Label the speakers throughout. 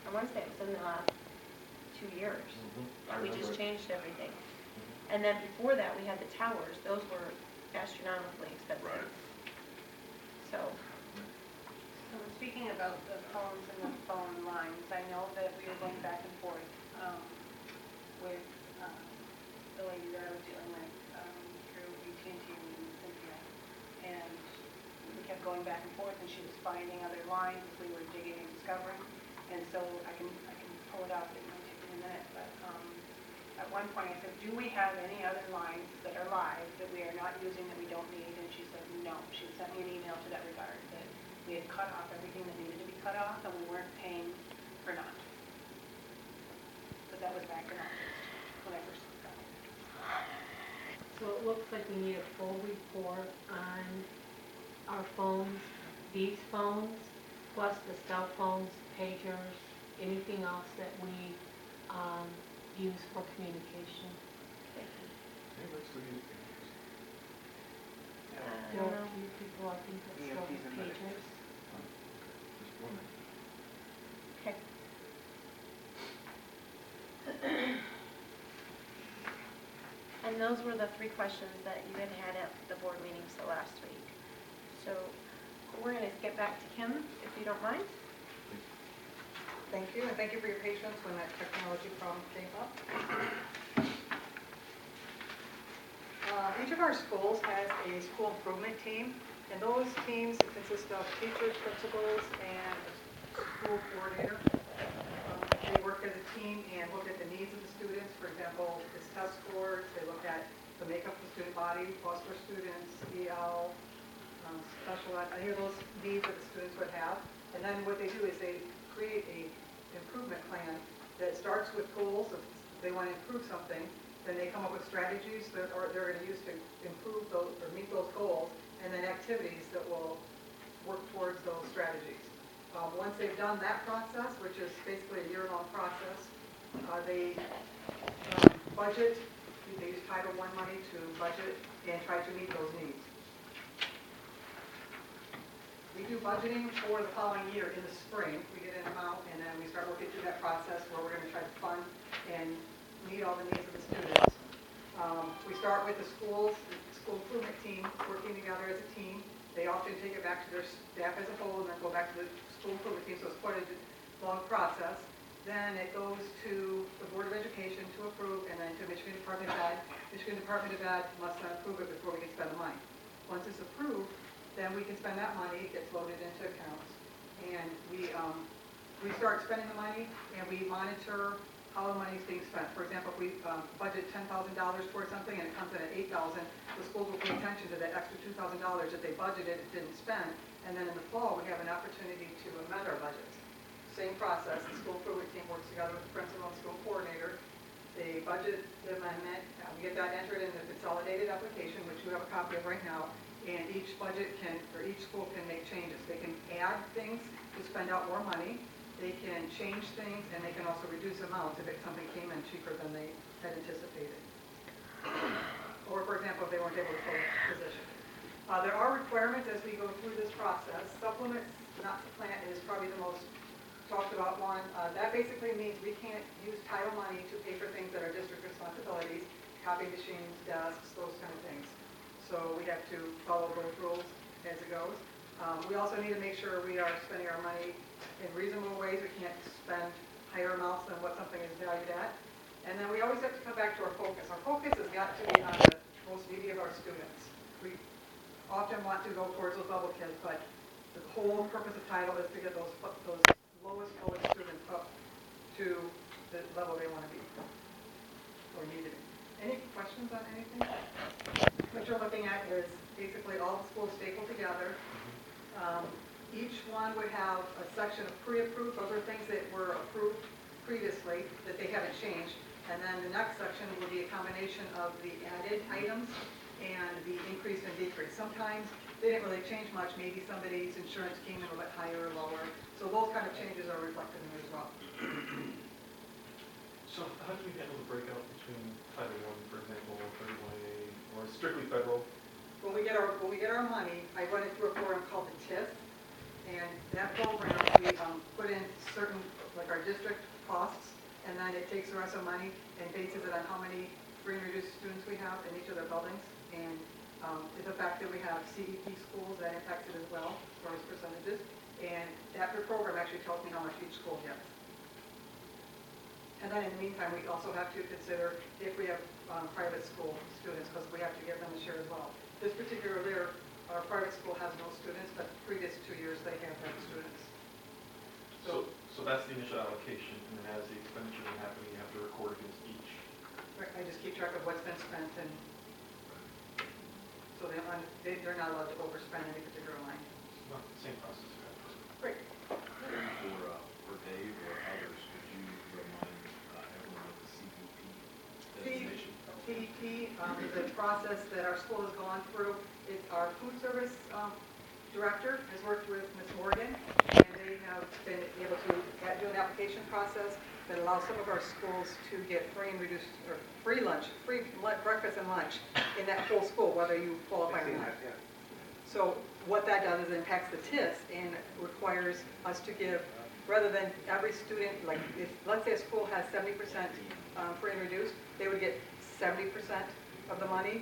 Speaker 1: I want to say it was in the last 2 years.
Speaker 2: I
Speaker 1: We just
Speaker 2: remember.
Speaker 1: changed everything. And then before that, we had the towers. Those were astronomically expensive.
Speaker 2: Right.
Speaker 1: So,
Speaker 3: Speaking about the phones and the phone lines, I know that we were going back and forth with the lady that I was dealing with through AT&T and Cynthia. And we kept going back and forth, and she was finding other lines as we were digging and discovering. And so I can pull it up, it might take me a minute, but at one point I said, do we have any other lines that are live that we are not using that we don't need? And she said no. She sent me an email to that regard, that we had cut off everything that needed to be cut off and we weren't paying for not. But that was back in August, when I first got it.
Speaker 4: So it looks like we need a full report on our phones, these phones, plus the cell phones, pagers, anything else that we use for communication.
Speaker 2: Hey, let's do these pictures.
Speaker 1: I
Speaker 4: There
Speaker 1: don't
Speaker 4: are a
Speaker 1: know.
Speaker 4: few people, I think, that still
Speaker 5: EMTs
Speaker 4: have
Speaker 5: and medics.
Speaker 4: pagers.
Speaker 2: Just one minute.
Speaker 1: Okay. And those were the 3 questions that you had at the board meeting last week. So we're going to get back to Kim, if you don't mind.
Speaker 6: Thank you, and thank you for your patience when that technology problem came up. Each of our schools has a school improvement team, and those teams consist of teachers, principals, and a school coordinator. They work as a team and look at the needs of the students. For example, it's test scores. They look at the makeup of the student body, foster students, EL, special ed, any of those needs that the students would have. And then what they do is they create a improvement plan that starts with goals. If they want to improve something, then they come up with strategies that they're going to use to improve those or meet those goals, and then activities that will work towards those strategies. Once they've done that process, which is basically a year-long process, they budget. They use Title I money to budget and try to meet those needs. We do budgeting for the following year in the spring. We get an amount, and then we start working through that process where we're going to try to fund and meet all the needs of the students. We start with the school improvement team working together as a team. They often take it back to their staff as a whole and then go back to the school improvement team, so it's quite a long process. Then it goes to the Board of Education to approve, and then to Michigan Department of Ed. Michigan Department of Ed must then approve it before we can spend the money. Once it's approved, then we can spend that money. It gets loaded into accounts, and we start spending the money, and we monitor how the money is being spent. For example, if we budget $10,000 towards something and it comes in at $8,000, the schools will pay attention to that extra $2,000 that they budgeted didn't spend, and then in the fall we have an opportunity to amend our budgets. Same process. The school improvement team works together with the principal and school coordinator. They budget the amendment. We get that entered in the consolidated application, which you have a copy of right now. And each school can make changes. They can add things to spend out more money. They can change things, and they can also reduce amounts if something came in cheaper than they had anticipated. Or, for example, if they weren't able to fill a position. There are requirements as we go through this process. Supplements, not supplant, is probably the most talked about one. That basically means we can't use title money to pay for things that are district responsibilities, copy machines, desks, those kind of things. So we have to follow those rules as it goes. We also need to make sure we are spending our money in reasonable ways. We can't spend higher amounts than what something is valued at. And then we always have to come back to our focus. Our focus has got to be on the most needy of our students. We often want to go towards those level kids, but the whole purpose of title is to get those lowest students up to the level they want to be or need to be. Any questions on anything? What you're looking at is basically all the schools stapled together. Each one would have a section of pre-approved. Those are things that were approved previously that they haven't changed. And then the next section will be a combination of the added items and the increase and decrease. Sometimes they didn't really change much. Maybe somebody's insurance came in a bit higher or lower. So those kind of changes are reflected in there as well.
Speaker 2: So how do you handle the breakout between Title I, for example, 31A, or strictly federal?
Speaker 6: When we get our money, I run it through a program called the TIF, And that program, we put in certain, like our district costs, and then it takes the rest of the money and bases it on how many free and reduced students we have in each of their buildings. And the fact that we have CEP schools, that impacts it as well, as far as percentages. And that program actually tells me how much each school gets. And then in the meantime, we also have to consider if we have private school students, because we have to give them a share as well. This particular year, our private school has no students, but previous 2 years, they have had students.
Speaker 2: So that's the initial allocation, and then as the expenditures are happening, you have to record against each.
Speaker 6: Right, I just keep track of what's been spent, and so they're not allowed to overspend any particular line.
Speaker 2: Well, same process.
Speaker 6: Great.
Speaker 5: For Dave or others, could you remind everyone of the CVP designation?
Speaker 6: CEP is a process that our school has gone through. It's our food service director has worked with Ms. Morgan, and they have been able to do an application process that allows some of our schools to get free and reduced, or free lunch, breakfast and lunch in that whole school, whether you qualify or not. So what that does is impacts the TIS and requires us to give, rather than every student, like if, let's say a school has 70% free and reduced, they would get 70% of the money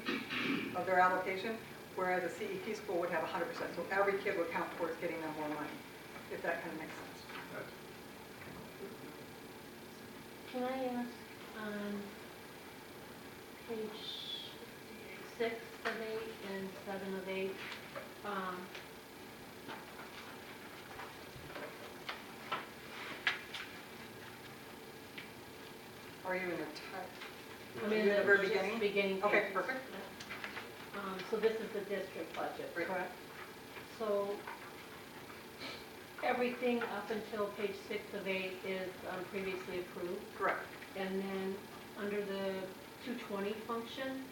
Speaker 6: of their allocation, whereas a CEP school would have 100%. So every kid would count towards getting them more money, if that kind of makes sense.
Speaker 4: Can I ask, on page 6 of 8 and 7 of 8,
Speaker 6: Are you in the
Speaker 4: I mean,
Speaker 6: in the very
Speaker 4: just
Speaker 6: beginning?
Speaker 4: beginning
Speaker 6: Okay,
Speaker 4: pages.
Speaker 6: perfect.
Speaker 4: So this is the district budget,
Speaker 6: Right.
Speaker 4: correct? So everything up until page 6 of 8 is previously approved.
Speaker 6: Correct.
Speaker 4: And then under the 220 function,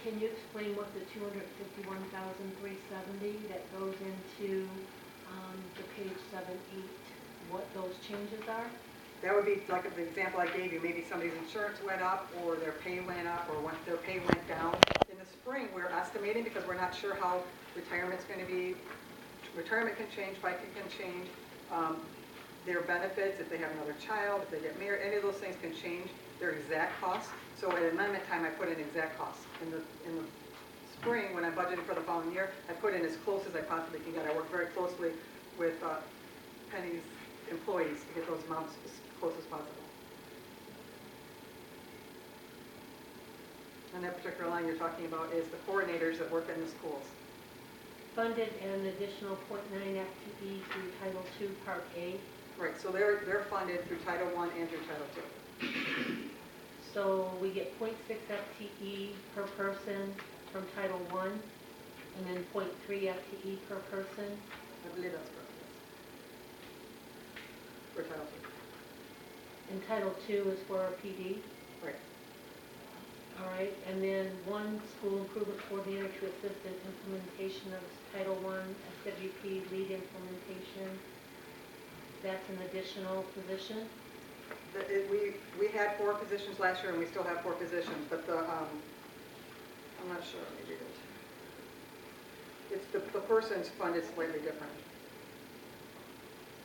Speaker 4: can you explain what the 251,370 that goes into the page 7, 8, what those changes are?
Speaker 6: That would be like the example I gave you, maybe somebody's insurance went up, or their pay went up, or when their pay went down. In the spring, we're estimating, because we're not sure how retirement's going to be. Retirement can change, FICA can change. Their benefits, if they have another child, if they get married, any of those things can change their exact costs. So at amendment time, I put in exact costs. In the spring, when I budgeted for the following year, I put in as close as I possibly can get. I work very closely with Penny's employees to get those amounts as close as possible. And that particular line you're talking about is the coordinators that work in the schools.
Speaker 4: Funded an additional .9 FTE through Title II, Part A.
Speaker 6: Right, so they're funded through Title I and through Title II.
Speaker 4: So we get .6 FTE per person from Title I, and then .3 FTE per person.
Speaker 6: I believe that's correct, yes. For Title II.
Speaker 4: And Title II is for our PD.
Speaker 6: Right.
Speaker 4: All right, and then one school improvement coordinator to assist in implementation of Title I SWP lead implementation. That's an additional position.
Speaker 6: We had 4 positions last year, and we still have 4 positions, but I'm not sure, let me read it. It's the person's fund is slightly different.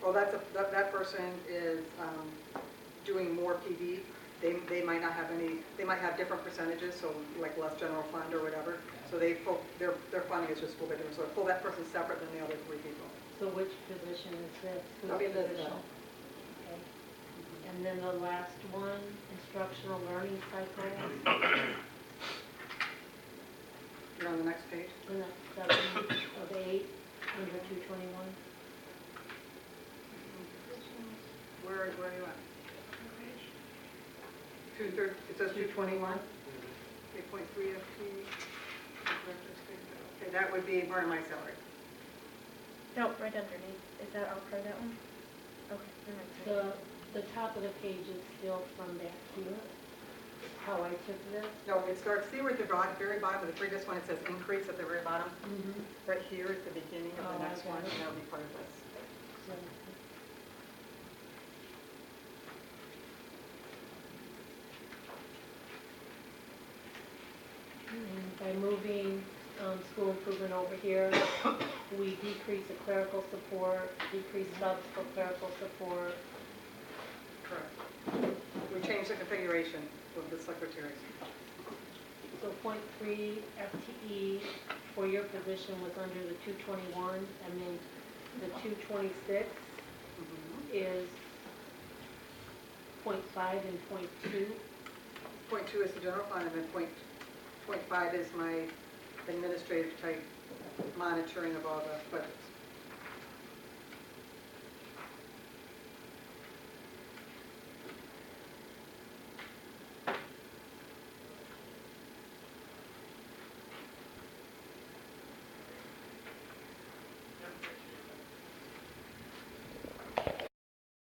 Speaker 6: Well, that person is doing more PD. They might not have any, they might have different percentages, so like less general fund or whatever. So their funding is just a little bit different. So I pull that person separate than the other 3 people.
Speaker 4: So which position is this? Whose
Speaker 6: That'll be
Speaker 4: position?
Speaker 6: Elizabeth.
Speaker 4: Okay. And then the last one, instructional learning cycles,
Speaker 6: You're on the next page.
Speaker 4: and that's 7 of 8, under 221.
Speaker 6: Where are you at? It says 221. 8.3 FT. Okay, that would be part of my salary.
Speaker 1: No, right underneath. Is that all part of that one? Okay, never mind.
Speaker 4: The top of the page is still from back here, how I took this.
Speaker 6: No, it starts, see where at the very bottom of the previous one, it says increase at the very bottom? Right here at the beginning of
Speaker 4: Oh,
Speaker 6: the next
Speaker 4: okay.
Speaker 6: one, and that'll be part of this.
Speaker 4: So, and by moving school improvement over here. We decreased the clerical support, decreased subs for clerical support.
Speaker 6: Correct. We changed the configuration of the secretaries.
Speaker 4: So .3 FTE for your position was under the 221, and then the 226 is .5 and .2.
Speaker 6: Point 2 is the general fund, and then point 5 is my administrative type monitoring of all the budgets.